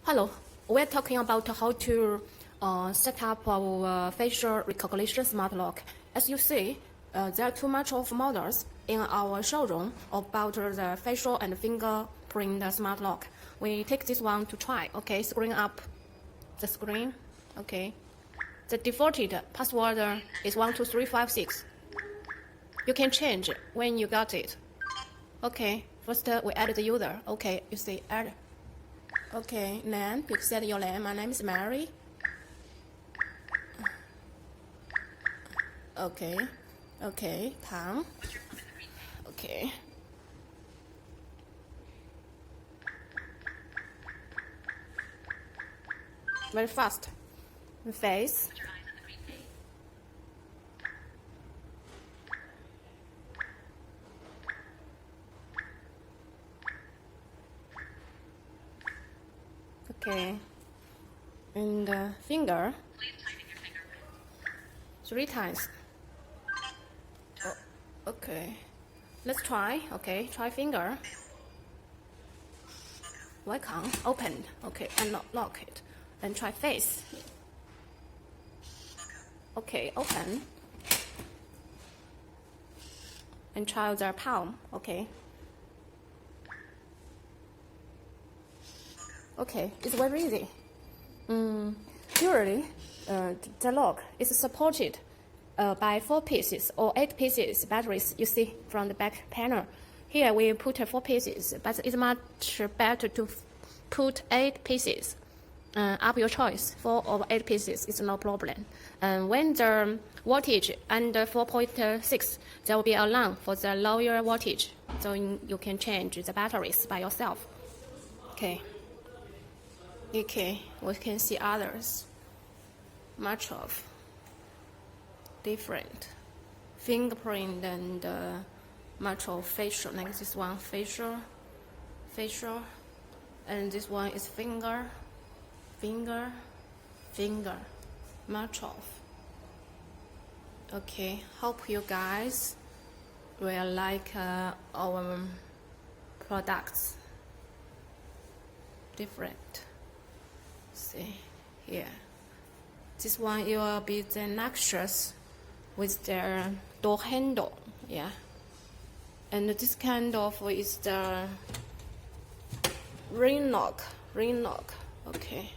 Hello, we're talking about how to set up our facial recognition smart lock. As you see, there are too much of models in our showroom about the facial and fingerprint smart lock. We take this one to try. Okay, screen up the screen. Okay, the defaulted password is 12356. You can change when you got it. Okay, first we add the user. Okay, you see add. Okay, name, you set your name. My name is Mary. Okay, Tom. Okay. Very fast. Face. Okay. And finger. 3 times. Oh, okay. Let's try. Okay, try finger. Welcome. Open. Okay, and lock it. And try face. Okay, open. And try the palm. Okay. Okay, it's very easy. Usually, the lock is supported by 4 pieces or 8 pieces batteries you see from the back panel. Here we put 4 pieces, but it's much better to put 8 pieces. Up your choice, 4 or 8 pieces is no problem. When the voltage under 4.6, there will be a alarm for the lower voltage, so you can change the batteries by yourself. Okay, we can see others, much of different fingerprint and much of facial. Like this one facial, and this one is finger, much of. Okay, hope you guys will like our products. Different. See here. This one it will be the Nexus with their door handle, yeah. And this kind of is the ring lock. Okay.